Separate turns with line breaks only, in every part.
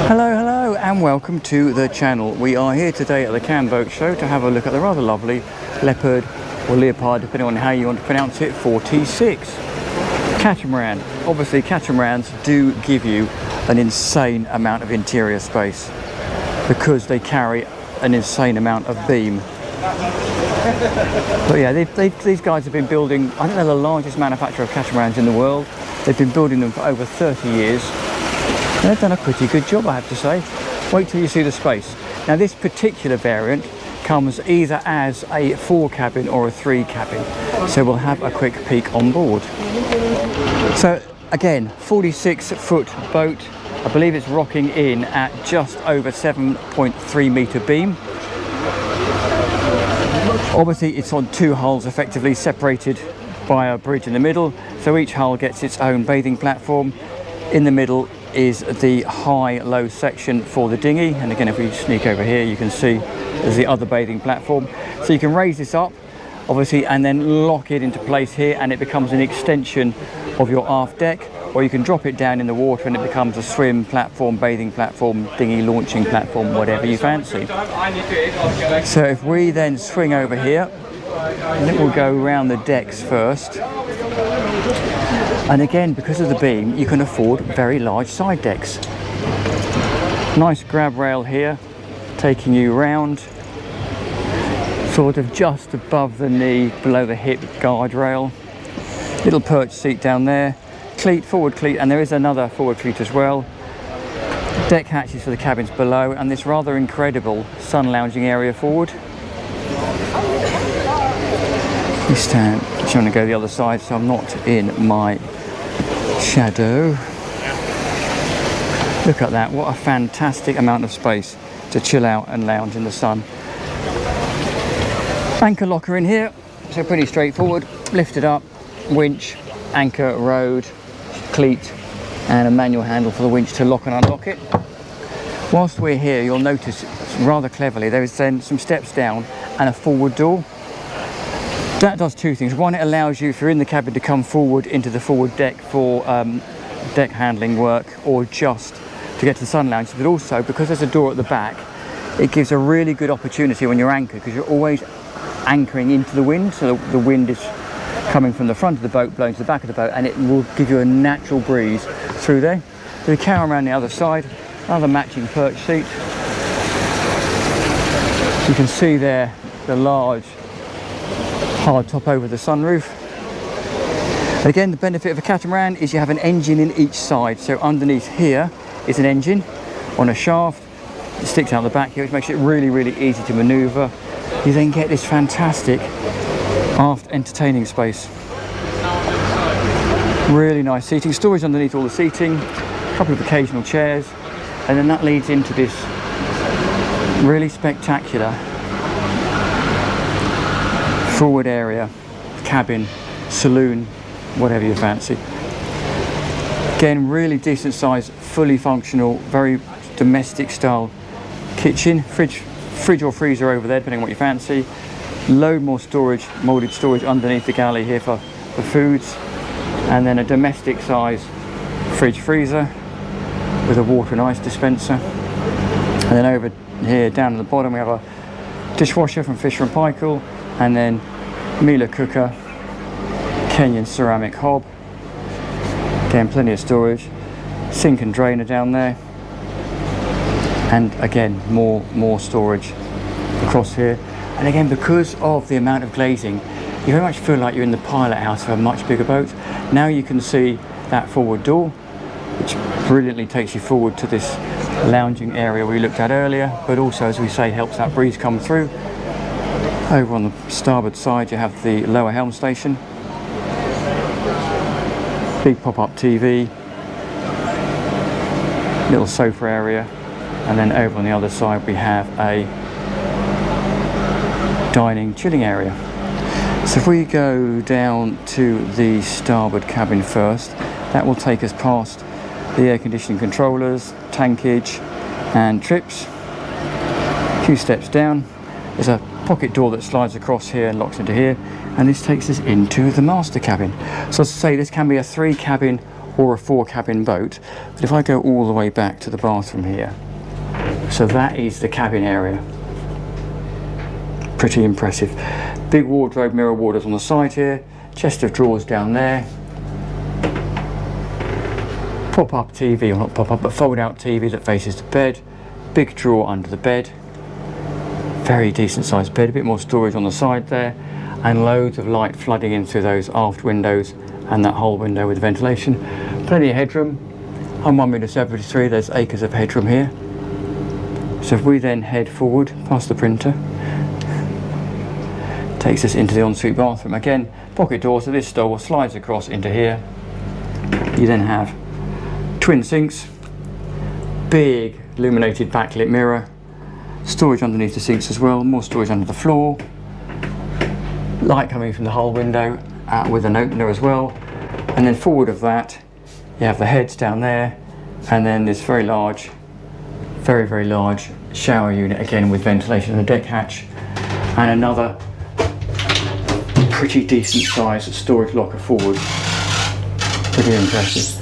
Hello and welcome to the channel. We are here today at the Cannes Boat Show to have a look at the rather lovely Leopard or Leopard, depending on how you want to pronounce it, 46 catamaran. Obviously catamarans do give you an insane amount of interior space because they carry an insane amount of beam. But yeah, these guys have been building, I think they're the largest manufacturer of catamarans in the world. They've been building them for over 30 years. And they've done a pretty good job, I have to say. Wait till you see the space. Now this particular variant comes either as a 4 cabin or a 3 cabin. So we'll have a quick peek on board. So again, 46-foot boat. I believe it's rocking in at just over 7.3 metre beam. Obviously it's on 2 hulls effectively separated by a bridge in the middle. So each hull gets its own bathing platform. In the middle is the high-low section for the dinghy, and again if we sneak over here you can see there's the other bathing platform. So you can raise this up obviously and then lock it into place here and it becomes an extension of your aft deck, or you can drop it down in the water and it becomes a swim platform, bathing platform, dinghy launching platform, whatever you fancy. So if we then swing over here, and then we'll go around the decks first. And again, because of the beam, you can afford very large side decks. Nice grab rail here, taking you round, sort of just above the knee, below the hip guardrail. Little perch seat down there, cleat, forward cleat, and there is another forward cleat as well. Deck hatches for the cabins below, and this rather incredible sun lounging area forward. You stand, I'm trying to go the other side so I'm not in my shadow. Look at that, what a fantastic amount of space to chill out and lounge in the sun. Anchor locker in here, so pretty straightforward. Lift it up, winch, anchor, rode, cleat, and a manual handle for the winch to lock and unlock it. Whilst we're here, you'll notice rather cleverly there is then some steps down and a forward door. That does 2 things. One, it allows you, if you're in the cabin, to come forward into the forward deck for deck handling work or just to get to the sun lounge. But also, because there's a door at the back, it gives a really good opportunity when you're anchored, because you're always anchoring into the wind. So the wind is coming from the front of the boat, blowing to the back of the boat, and it will give you a natural breeze through there. So we carry around the other side, another matching perch seat. You can see there the large hard top over the sunroof. And again, the benefit of a catamaran is you have an engine in each side. So underneath here is an engine on a shaft. It sticks out the back here, which makes it really easy to maneuver. You then get this fantastic aft entertaining space. Really nice seating, storage underneath all the seating, a couple of occasional chairs, and then that leads into this really spectacular forward area, cabin, saloon, whatever you fancy. Again, really decent size, fully functional, very domestic style kitchen, fridge or freezer over there, depending on what you fancy. Load more storage, moulded storage underneath the galley here for foods, and then a domestic size fridge freezer with a water and ice dispenser. And then over here down at the bottom we have a dishwasher from Fisher & Paykel, and then Miele cooker, Kenyan ceramic hob. Again, plenty of storage, sink and drainer down there, and again more storage across here. And again, because of the amount of glazing, you very much feel like you're in the pilot house of a much bigger boat. Now you can see that forward door, which brilliantly takes you forward to this lounging area we looked at earlier, but also, as we say, helps that breeze come through. Over on the starboard side you have the lower helm station, big pop-up TV, little sofa area, and then over on the other side we have a dining chilling area. So if we go down to the starboard cabin first, that will take us past the air conditioning controllers, tankage and trips. A few steps down, there's a pocket door that slides across here and locks into here, and this takes us into the master cabin. So as I say, this can be a 3 cabin or a 4-cabin boat. But if I go all the way back to the bathroom here, so that is the cabin area. Pretty impressive. Big wardrobe, mirror wardrobes on the side here, chest of drawers down there, pop-up TV, or not pop-up, but fold-out TV that faces the bed, big drawer under the bed, very decent sized bed, a bit more storage on the side there, and loads of light flooding in through those aft windows and that whole window with ventilation. Plenty of headroom. I'm 1.73 m, there's acres of headroom here. So if we then head forward past the printer, takes us into the ensuite bathroom. Again, pocket door, so this door slides across into here. You then have twin sinks, big illuminated backlit mirror, storage underneath the sinks as well, more storage under the floor, light coming from the whole window with an opener as well. And then forward of that you have the heads down there, and then this very large, very large shower unit, again with ventilation and a deck hatch, and another pretty decent size storage locker forward. Pretty impressive.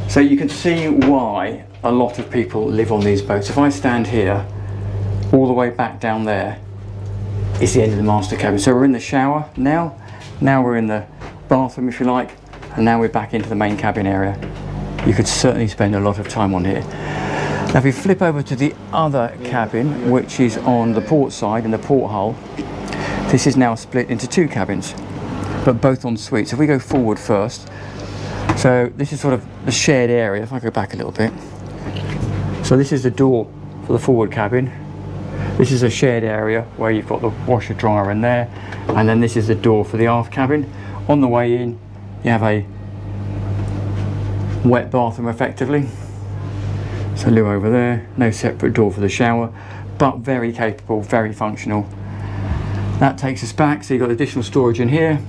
So you can see why a lot of people live on these boats. If I stand here, all the way back down there is the end of the master cabin. So we're in the shower now we're in the bathroom, if you like, and now we're back into the main cabin area. You could certainly spend a lot of time on here. Now if we flip over to the other cabin, which is on the port side in the porthole, this is now split into 2 cabins, but both en suite. So if we go forward first, so this is sort of the shared area. If I go back a little bit, so this is the door for the forward cabin. This is a shared area where you've got the washer dryer in there, and then this is the door for the aft cabin. On the way in you have a wet bathroom effectively, so loo over there, no separate door for the shower, but very capable, very functional. That takes us back, so you've got additional storage in here,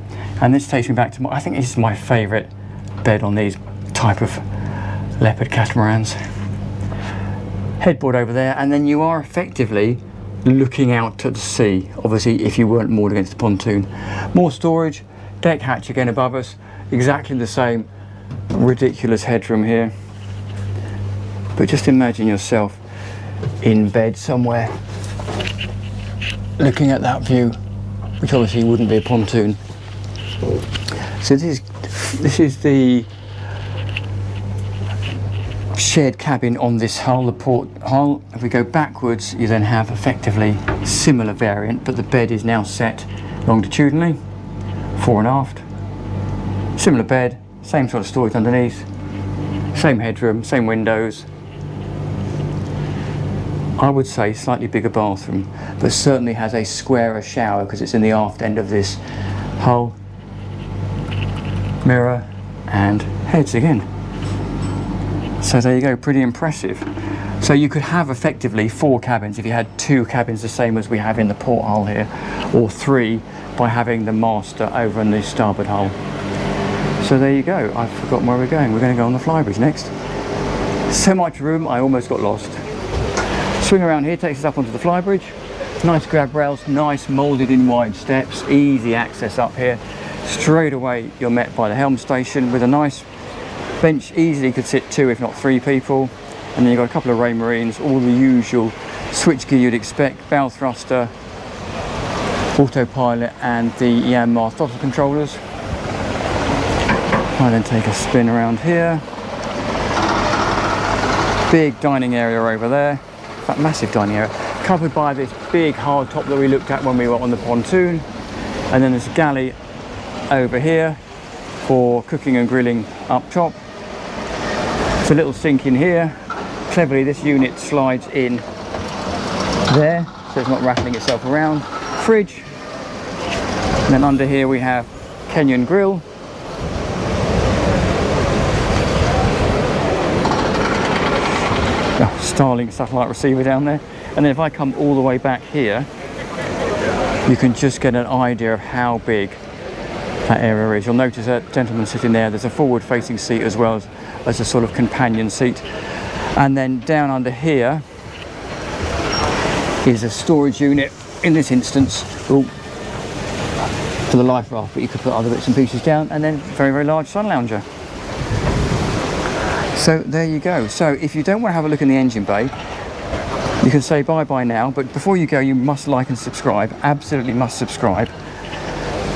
and this takes me back to I think this is my favourite bed on these type of Leopard catamarans. Headboard over there, and then you are effectively looking out to the sea, obviously if you weren't moored against the pontoon. More storage, deck hatch again above us, exactly the same ridiculous headroom here. But just imagine yourself in bed somewhere looking at that view, which obviously wouldn't be a pontoon. So this is the shared cabin on this hull, the port hull. If we go backwards, you then have effectively similar variant, but the bed is now set longitudinally, fore and aft. Similar bed, same sort of storage underneath, same headroom, same windows. I would say slightly bigger bathroom, but certainly has a squarer shower because it's in the aft end of this hull. Mirror and heads again. So there you go, pretty impressive. So you could have effectively 4 cabins if you had 2 cabins the same as we have in the port hull here, or 3 by having the master over in the starboard hull. So there you go. I've forgotten where we're going. We're going to go on the flybridge next. So much room, I almost got lost. Swing around here takes us up onto the flybridge. Nice grab rails, nice moulded in wide steps, easy access up here. Straight away you're met by the helm station with a nice bench, easily could sit 2 if not 3 people, and then you've got a couple of ray marines, all the usual switchgear you'd expect, bow thruster, autopilot and the Yanmar throttle controllers. I then take a spin around here. Big dining area over there, in fact massive dining area, covered by this big hard top that we looked at when we were on the pontoon, and then there's a galley over here for cooking and grilling up top. It's a little sink in here. Cleverly this unit slides in there so it's not rattling itself around. Fridge, and then under here we have Kenyan grill. Starlink satellite receiver down there, and then if I come all the way back here you can just get an idea of how big that area is. You'll notice that gentleman sitting there, there's a forward facing seat as well as a sort of companion seat, and then down under here is a storage unit, in this instance for the life raft, but you could put other bits and pieces down, and then very large sun lounger. So there you go. So if you don't want to have a look in the engine bay, you can say bye-bye now, but before you go, you must like and subscribe. Absolutely must subscribe.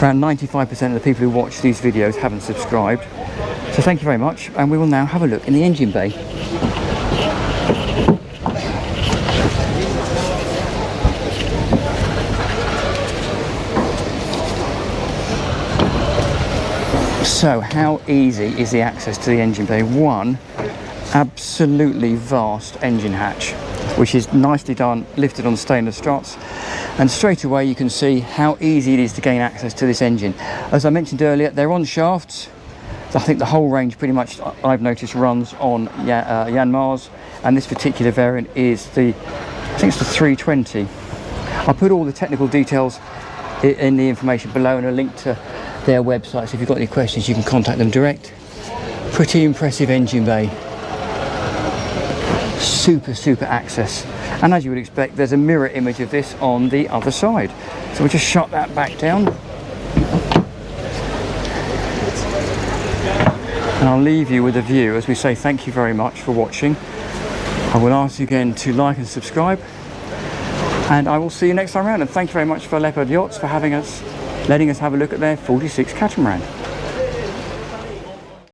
Around 95% of the people who watch these videos haven't subscribed. So thank you very much, and we will now have a look in the engine bay. So how easy is the access to the engine bay? One absolutely vast engine hatch, which is nicely done, lifted on stainless struts, and straight away you can see how easy it is to gain access to this engine. As I mentioned earlier, they're on shafts. I think the whole range pretty much, I've noticed, runs on Yanmars, and this particular variant is I think it's the 320. I'll put all the technical details in the information below, and a link to their website, so if you've got any questions you can contact them direct. Pretty impressive engine bay. Super access, and as you would expect, there's a mirror image of this on the other side. So we'll just shut that back down, and I'll leave you with a view as we say thank you very much for watching. I will ask you again to like and subscribe, and I will see you next time around. And thank you very much for Leopard Yachts for letting us have a look at their 46 catamaran.